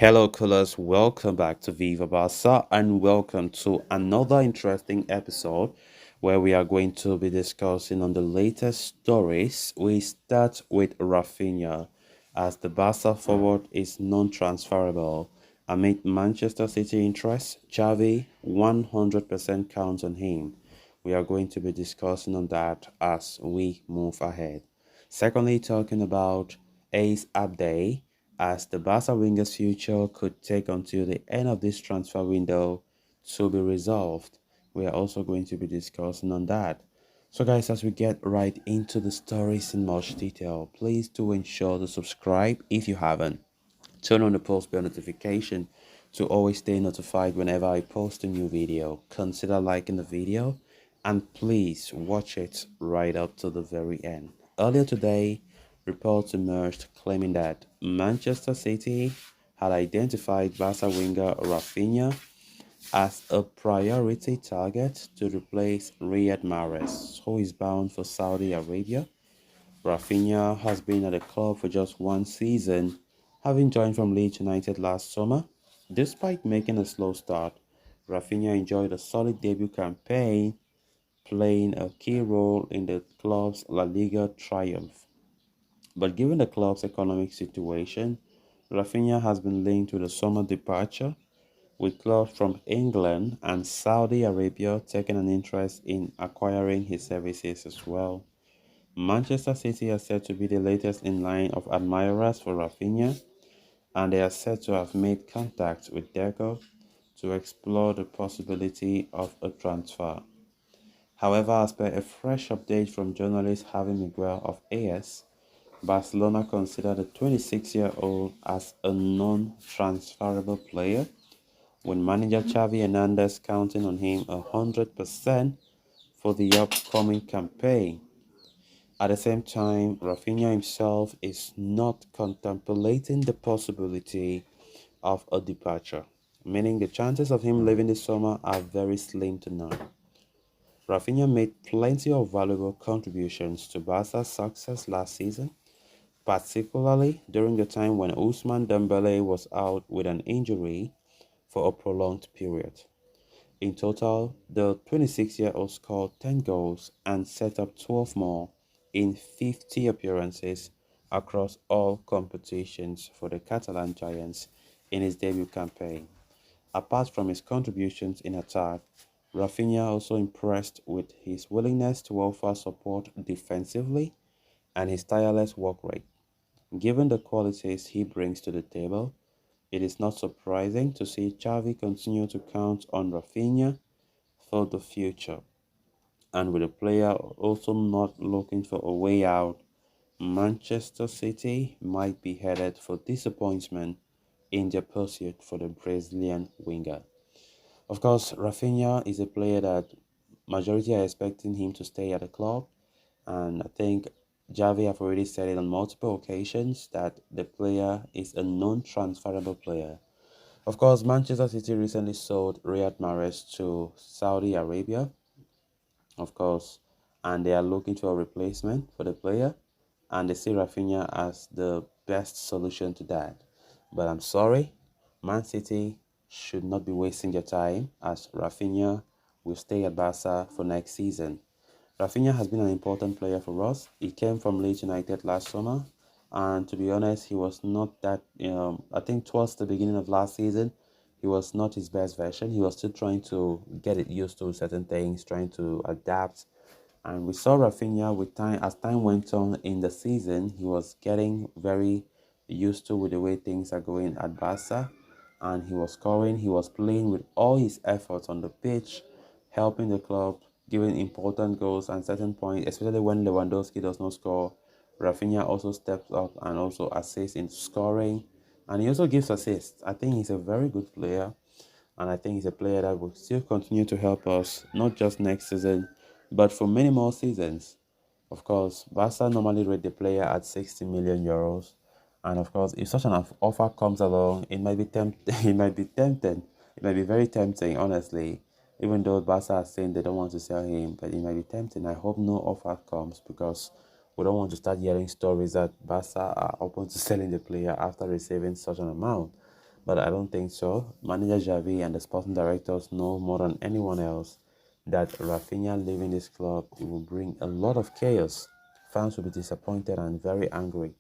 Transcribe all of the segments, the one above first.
Hello, callers. Welcome back to Viva Barca and welcome to another interesting episode where we are going to be discussing on the latest stories. We start with Raphinha as the Barca forward is non-transferable amid Manchester City interest. Xavi 100% counts on him. We are going to be discussing on that as we move ahead. Secondly, talking about Ace Abde as the Barca winger's future could take until the end of this transfer window to be resolved. We are also going to be discussing on that. So guys, as we get right into the stories in much detail, please do ensure to subscribe if you haven't. Turn on the post bell notification to always stay notified whenever I post a new video. Consider liking the video and please watch it right up to the very end. Earlier today, reports emerged claiming that Manchester City had identified Barca winger Raphinha as a priority target to replace Riyad Mahrez, who is bound for Saudi Arabia. Raphinha has been at the club for just one season, having joined from Leeds United last summer. Despite making a slow start, Raphinha enjoyed a solid debut campaign, playing a key role in the club's La Liga triumph. But given the club's economic situation, Raphinha has been linked with a summer departure, with clubs from England and Saudi Arabia taking an interest in acquiring his services as well. Manchester City are said to be the latest in line of admirers for Raphinha, and they are said to have made contact with Deco to explore the possibility of a transfer. However, as per a fresh update from journalist Javi Miguel of AS, Barcelona consider the 26-year-old as a non-transferable player, with manager Xavi Hernandez counting on him 100% for the upcoming campaign. At the same time, Raphinha himself is not contemplating the possibility of a departure, meaning the chances of him leaving this summer are very slim to none. Raphinha made plenty of valuable contributions to Barca's success last season, particularly during the time when Ousmane Dembele was out with an injury for a prolonged period. In total, the 26-year-old scored 10 goals and set up 12 more in 50 appearances across all competitions for the Catalan Giants in his debut campaign. Apart from his contributions in attack, Raphinha also impressed with his willingness to offer support defensively and his tireless work rate. Given the qualities he brings to the table, it is not surprising to see Xavi continue to count on Raphinha for the future. And with the player also not looking for a way out, Manchester City might be headed for disappointment in their pursuit for the Brazilian winger. Of course, Raphinha is a player that majority are expecting him to stay at the club, and I think Javi have already said it on multiple occasions that the player is a non-transferable player. Of course, Manchester City recently sold Riyad Mahrez to Saudi Arabia, of course, and they are looking for a replacement for the player, and they see Raphinha as the best solution to that. But I'm sorry, Man City should not be wasting their time as Raphinha will stay at Barca for next season. Raphinha has been an important player for us. He came from Leeds United last summer, and to be honest, he was not that. I think towards the beginning of last season, he was not his best version. He was still trying to get it used to certain things, trying to adapt. And we saw Raphinha with time as time went on in the season, he was getting very used to with the way things are going at Barca, and he was scoring. He was playing with all his efforts on the pitch, helping the club, giving important goals and certain points, especially when Lewandowski does not score. Raphinha also steps up and also assists in scoring, and he also gives assists. I think he's a very good player, and I think he's a player that will still continue to help us, not just next season, but for many more seasons. Of course, Barca normally rate the player at 60 million euros, and of course, if such an offer comes along, it might be it might be tempting. It might be very tempting, honestly. Even though Barca are saying they don't want to sell him, but it might be tempting. I hope no offer comes because we don't want to start hearing stories that Barca are open to selling the player after receiving such an amount. but I don't think so. Manager Javi and the sporting directors know more than anyone else that Raphinha leaving this club, it will bring a lot of chaos. Fans will be disappointed and very angry.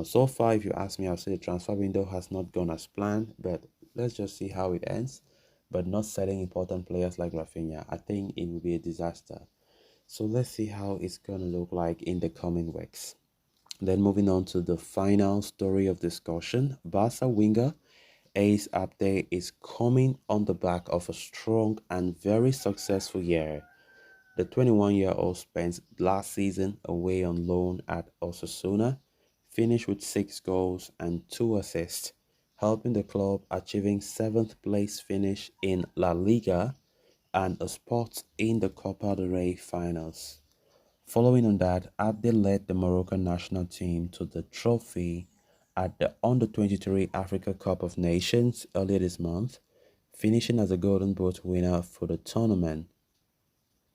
So far, if you ask me, I'll say the transfer window has not gone as planned, but let's just see how it ends. But not selling important players like Raphinha, I think it will be a disaster. So let's see how it's going to look like in the coming weeks. Then moving on to the final story of discussion, Barca winger Ace Abde is coming on the back of a strong and very successful year. The 21-year-old spent last season away on loan at Osasuna, finished with 6 goals and 2 assists, helping the club achieving 7th place finish in La Liga and a spot in the Copa del Rey finals. Following on that, Abde led the Moroccan national team to the trophy at the Under-23 Africa Cup of Nations earlier this month, finishing as a Golden Boot winner for the tournament.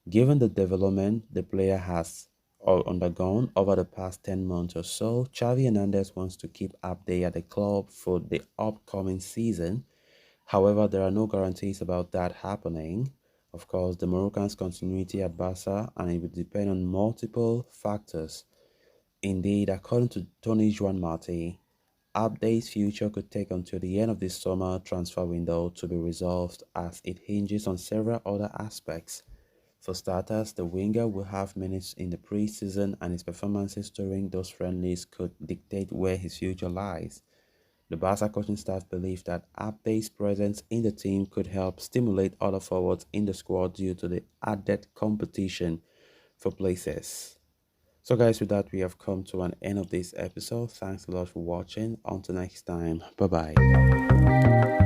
Given the development the player has undergone over the past 10 months or so, Xavi Hernandez wants to keep Abde at the club for the upcoming season. However, there are no guarantees about that happening. Of course, the Moroccan's continuity at Barca and it will depend on multiple factors. Indeed, according to Tony Juan Marti, Abde's future could take until the end of this summer transfer window to be resolved as it hinges on several other aspects. For starters, the winger will have minutes in the preseason and his performances during those friendlies could dictate where his future lies. The Barca coaching staff believe that Abde's presence in the team could help stimulate other forwards in the squad due to the added competition for places. So guys, with that we have come to an end of this episode. Thanks a lot for watching. Until next time, bye bye.